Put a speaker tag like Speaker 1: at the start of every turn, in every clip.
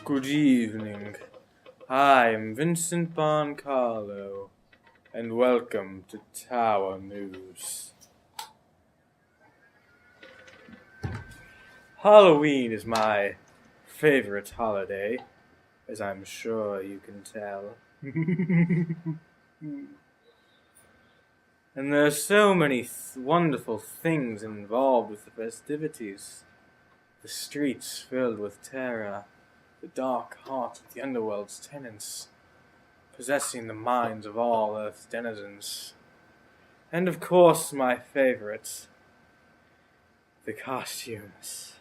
Speaker 1: Good evening. I am Vincent Boncarlo, and welcome to Tower News. Halloween is my favorite holiday, as I'm sure you can tell. And there are so many wonderful things involved with the festivities. The streets filled with terror, the dark heart of the underworld's tenants, possessing the minds of all Earth's denizens. And of course, my favorite, the costumes.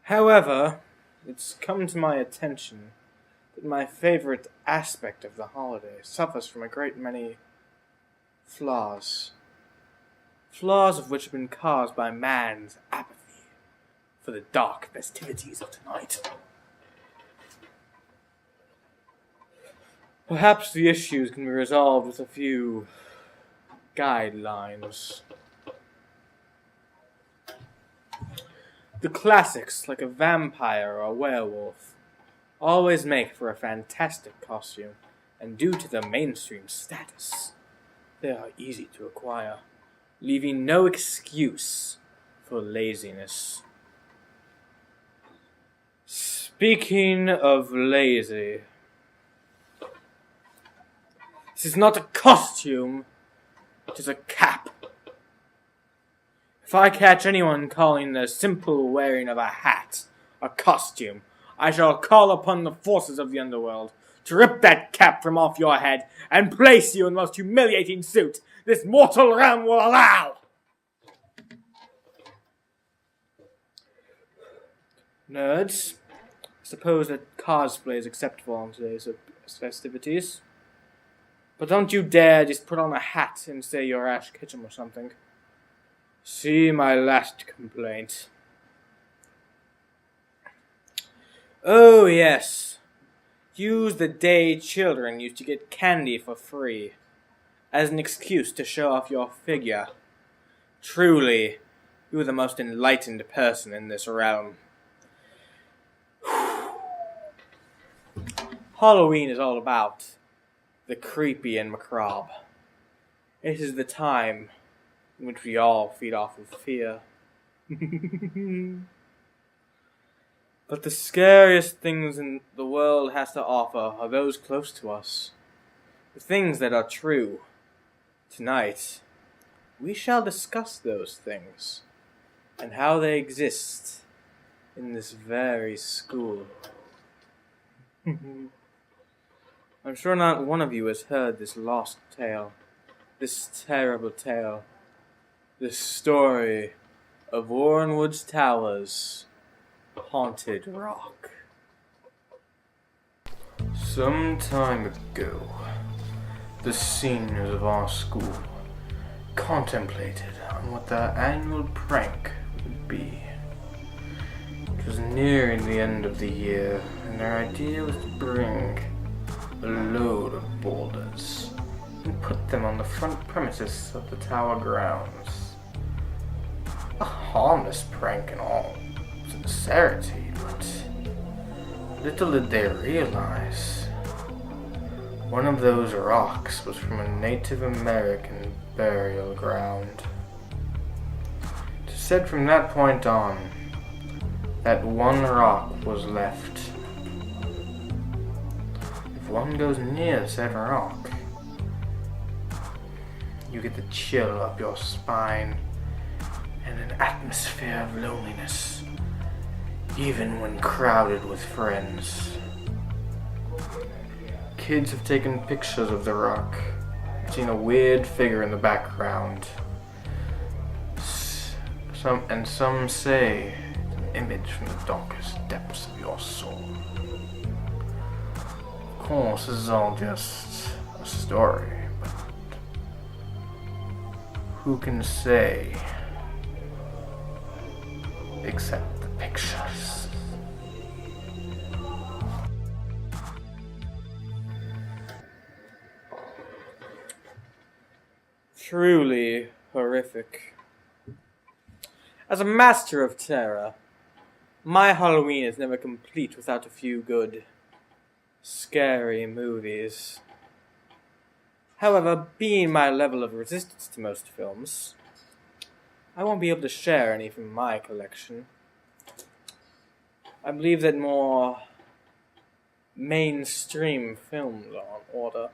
Speaker 1: However, it's come to my attention that my favorite aspect of the holiday suffers from a great many flaws. Flaws of which have been caused by man's apathy for the dark festivities of tonight. Perhaps the issues can be resolved with a few guidelines. The classics, like a vampire or a werewolf, always make for a fantastic costume, and due to their mainstream status, they are easy to acquire, leaving no excuse for laziness. Speaking of lazy, this is not a costume, it is a cap. If I catch anyone calling the simple wearing of a hat a costume, I shall call upon the forces of the underworld to rip that cap from off your head and place you in the most humiliating suit this mortal realm will allow. Nerds, I suppose that cosplay is acceptable on today's festivities. But don't you dare just put on a hat and say you're Ash Ketchum or something. See my last complaint. Oh yes, use the day children used to get candy for free as an excuse to show off your figure. Truly, you are the most enlightened person in this realm. Halloween is all about the creepy and macabre. It is the time in which we all feed off of fear. But the scariest things in the world has to offer are those close to us. The things that are true. Tonight, we shall discuss those things and how they exist in this very school. I'm sure not one of you has heard this lost tale, this terrible tale, this story of Warrenwood's Towers, Haunted Rock. Some time ago, the seniors of our school contemplated on what their annual prank would be. It was nearing the end of the year, and their idea was to bring a load of boulders and put them on the front premises of the tower grounds. A harmless prank in all sincerity, but little did they realize one of those rocks was from a Native American burial ground. It is said from that point on that one rock was left. If one goes near said rock, you get the chill up your spine and an atmosphere of loneliness, even when crowded with friends. Kids have taken pictures of the rock, seen a weird figure in the background. Some say it's an image from the darkest depths of your soul. Of course, this is all just a story, but who can say except the pictures? Truly horrific. As a master of terror, My Halloween is never complete without a few good, scary movies. However, being my level of resistance to most films, I won't be able to share any from my collection. I believe that more mainstream films are on order.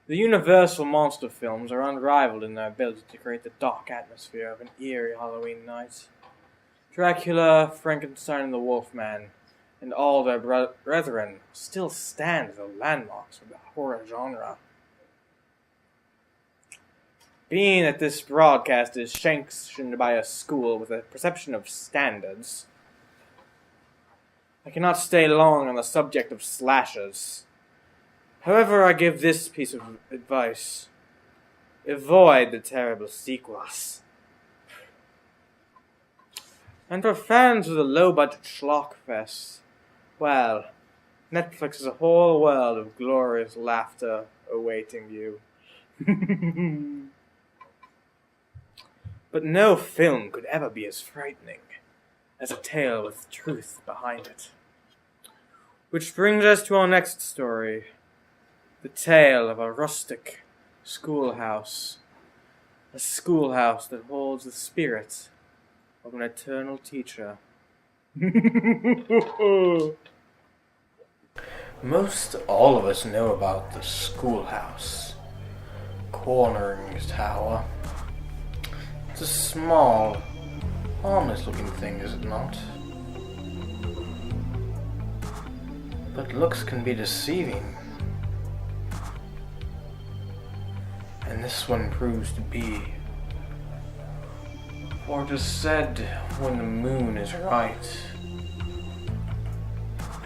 Speaker 1: The Universal monster films are unrivaled in their ability to create the dark atmosphere of an eerie Halloween night. Dracula, Frankenstein and the Wolfman, and all their brethren still stand as landmarks of the horror genre. Being that this broadcast is sanctioned by a school with a perception of standards, I cannot stay long on the subject of slashers. However, I give this piece of advice. Avoid the terrible sequels. And for fans of the low-budget schlock fest, well, Netflix is a whole world of glorious laughter awaiting you. But no film could ever be as frightening as a tale with truth behind it. Which brings us to our next story. The tale of a rustic schoolhouse. A schoolhouse that holds the spirit of an eternal teacher. Most all of us know about the schoolhouse. Cornering tower. It's a small, harmless looking thing, is it not? But looks can be deceiving. And this one proves to be. For it is said when the moon is right,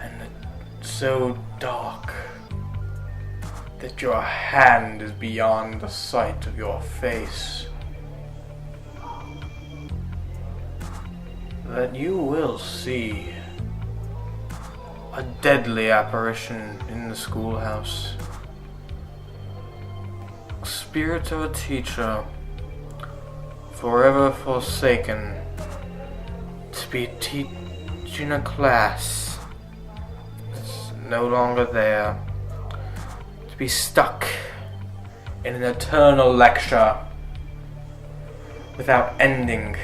Speaker 1: and it's so dark that your hand is beyond the sight of your face, that you will see a deadly apparition in the schoolhouse. Spirit of a teacher, forever forsaken, to be teaching a class that's no longer there, to be stuck in an eternal lecture without ending,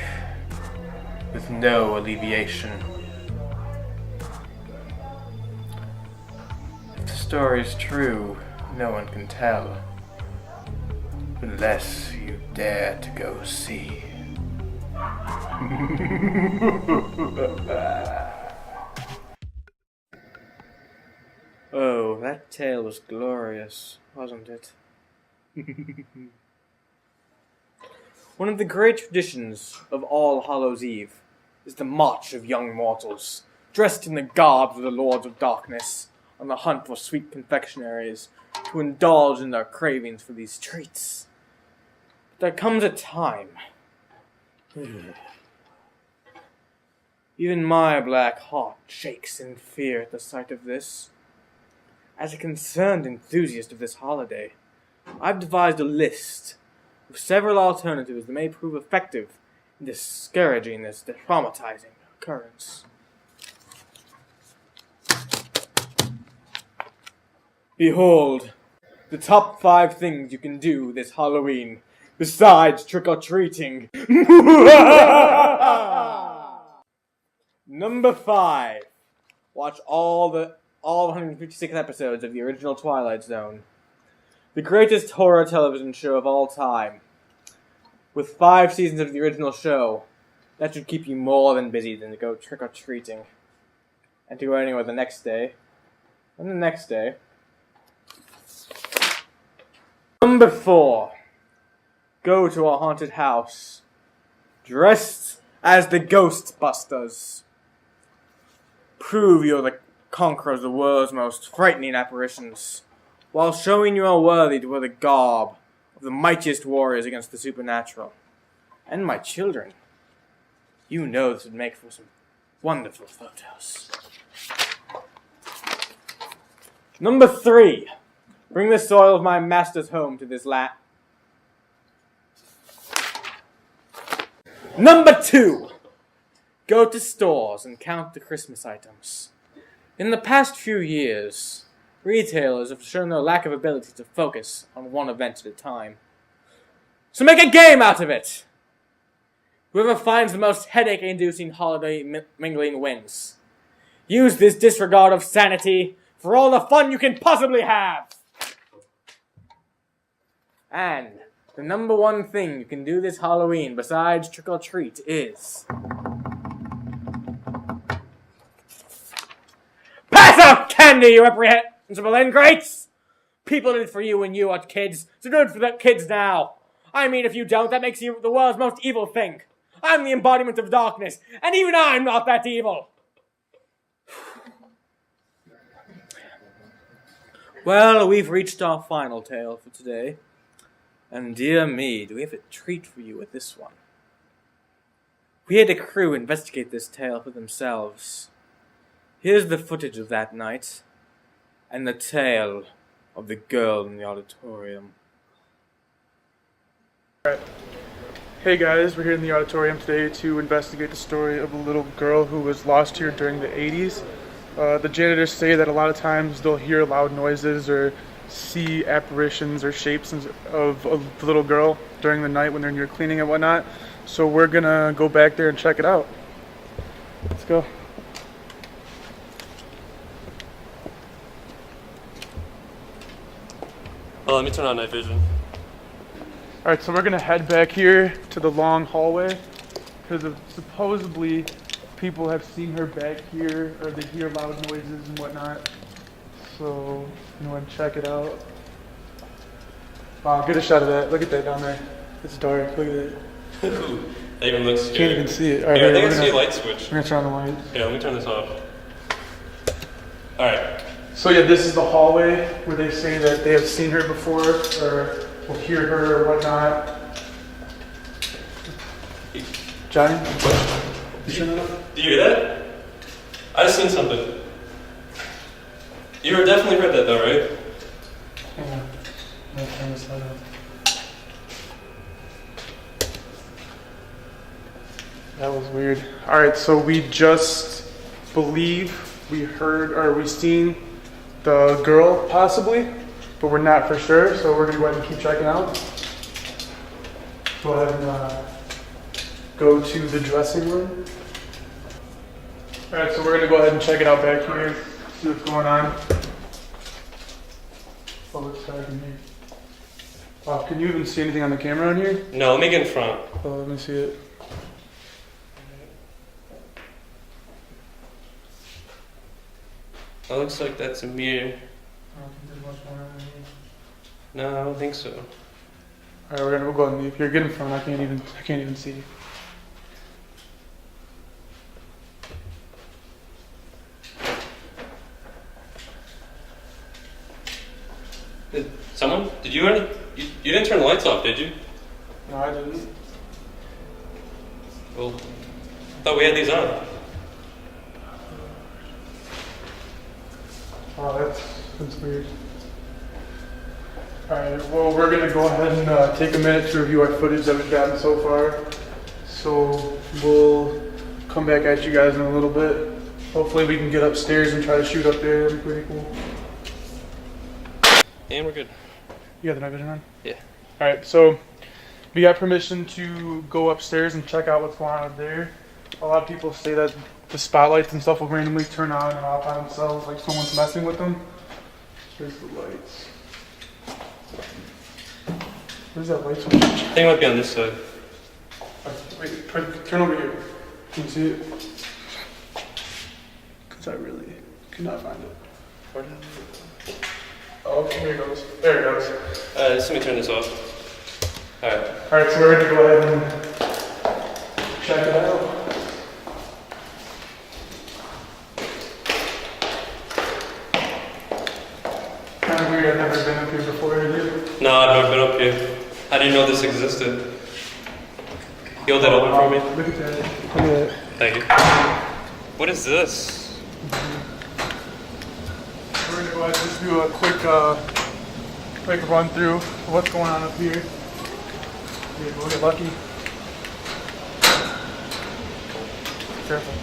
Speaker 1: with no alleviation. If the story is true, no one can tell. Unless you dare to go see. Oh, that tale was glorious, wasn't it? One of the great traditions of All Hallows' Eve is the march of young mortals, dressed in the garbs of the Lords of Darkness, on the hunt for sweet confectionaries, to indulge in their cravings for these treats. There comes a time. Even my black heart shakes in fear at the sight of this. As a concerned enthusiast of this holiday, I've devised a list of several alternatives that may prove effective in discouraging this traumatizing occurrence. Behold, the top 5 things you can do this Halloween besides trick-or-treating. Number 5. Watch all 156 episodes of the original Twilight Zone. The greatest horror television show of all time. With 5 seasons of the original show, that should keep you more than busy than to go trick-or-treating. And to go anywhere the next day. And the next day. Number 4. Go to a haunted house, dressed as the Ghostbusters. Prove you're the conqueror of the world's most frightening apparitions, while showing you are worthy to wear the garb of the mightiest warriors against the supernatural. And my children, you know this would make for some wonderful photos. Number 3. Bring the soil of my masters home to this land. Number 2. Go to stores and count the Christmas items. In the past few years, retailers have shown their lack of ability to focus on one event at a time. So make a game out of it! Whoever finds the most headache-inducing holiday mingling wins. Use this disregard of sanity for all the fun you can possibly have! And the number 1 thing you can do this Halloween besides trick-or-treat is... pass out candy, you reprehensible ingrates! People did it for you when you were kids, so do it for the kids now. I mean, if you don't, that makes you the world's most evil thing. I'm the embodiment of darkness, and even I'm not that evil. Well, we've reached our final tale for today. And dear me, do we have a treat for you with this one. We had a crew investigate this tale for themselves. Here's the footage of that night, and the tale of the girl in the auditorium.
Speaker 2: Alright. Hey guys, we're here in the auditorium today to investigate the story of a little girl who was lost here during the 80s. The janitors say that a lot of times they'll hear loud noises or see apparitions or shapes of a little girl during the night when they're near cleaning and whatnot. So we're gonna go back there and check it out. Let's go.
Speaker 3: Oh, let me turn on night vision.
Speaker 2: Alright, so we're gonna head back here to the long hallway because supposedly people have seen her back here or they hear loud noises and whatnot. So you want to check it out. Wow, get a shot of that. Look at that down there. It's dark. Look at it.
Speaker 3: That even looks scary.
Speaker 2: Can't even see it. All right,
Speaker 3: yeah, I think I see a light switch.
Speaker 2: We're gonna turn on the light.
Speaker 3: Yeah, let me turn this off. Alright.
Speaker 2: So yeah, this is the hallway where they say that they have seen her before or will hear her or whatnot. Johnny?
Speaker 3: What?
Speaker 2: You turn it off?
Speaker 3: Do you hear that? I just seen something. You definitely heard that though, right?
Speaker 2: Hang on. I'm gonna turn this light off. That was weird. Alright, so we just believe we heard or we seen the girl possibly, but we're not for sure, so we're gonna go ahead and keep checking out. Go ahead and go to the dressing room. Alright, so we're gonna go ahead and check it out back here, see what's going on. Oh, it's dark in here. Wow, can you even see anything on the camera on here?
Speaker 3: No, let me get in front.
Speaker 2: Oh, let me see it.
Speaker 3: That looks like that's a mirror.
Speaker 2: I don't think there's much more on here.
Speaker 3: No, I don't think so.
Speaker 2: Alright, we'll go ahead and leave. Here, get in front. I can't even see.
Speaker 3: Someone? Did you already? You didn't turn the lights off, did you?
Speaker 2: No, I didn't.
Speaker 3: Well, I thought we had these on.
Speaker 2: Oh, that's weird. Alright, well, we're going to go ahead and take a minute to review our footage that we've gotten so far. So we'll come back at you guys in a little bit. Hopefully we can get upstairs and try to shoot up there. That'd be pretty cool.
Speaker 3: And we're good.
Speaker 2: You got the night vision on?
Speaker 3: Yeah.
Speaker 2: Alright, so we got permission to go upstairs and check out what's going on up there. A lot of people say that the spotlights and stuff will randomly turn on and off by themselves, like someone's messing with them. There's the lights. Where's that light switch?
Speaker 3: I think it might be on this side.
Speaker 2: Wait, turn over here. Can you see it? Because I really could not find it.
Speaker 3: Where did it go?
Speaker 2: Oh, here it goes. There it goes.
Speaker 3: Just let me turn this off. Alright.
Speaker 2: Alright, so we're going to go ahead and check it out. Kind of weird, I've never been up here before, have you?
Speaker 3: No, I've never been up here. I didn't know this existed. You hold that open for me?
Speaker 2: Look at that. Look at that.
Speaker 3: Thank you. What is this?
Speaker 2: We're going to go ahead and just do a quick run through of what's going on up here. Maybe we'll get lucky. careful.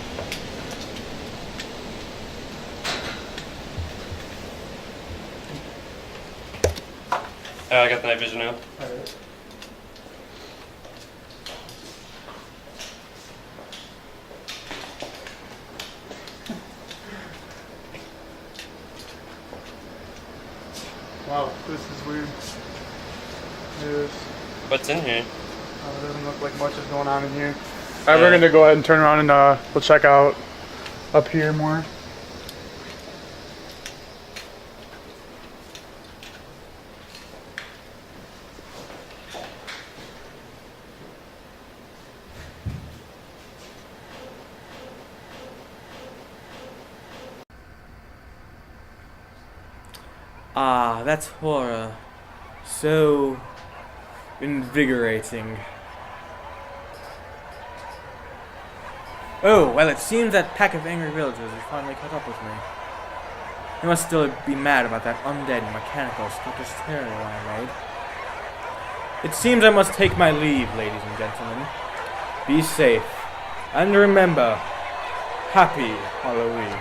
Speaker 3: I got the night vision now.
Speaker 2: Alright. Wow, this is weird. It is.
Speaker 3: What's in here?
Speaker 2: It doesn't look like much is going on in here. Alright, we're gonna go ahead and turn around and we'll check out up here more.
Speaker 1: Ah, that's horror. So invigorating. Oh, well, it seems that pack of angry villagers has finally caught up with me. They must still be mad about that undead mechanical Scottish terrier I made. It seems I must take my leave, ladies and gentlemen. Be safe. And remember, happy Halloween.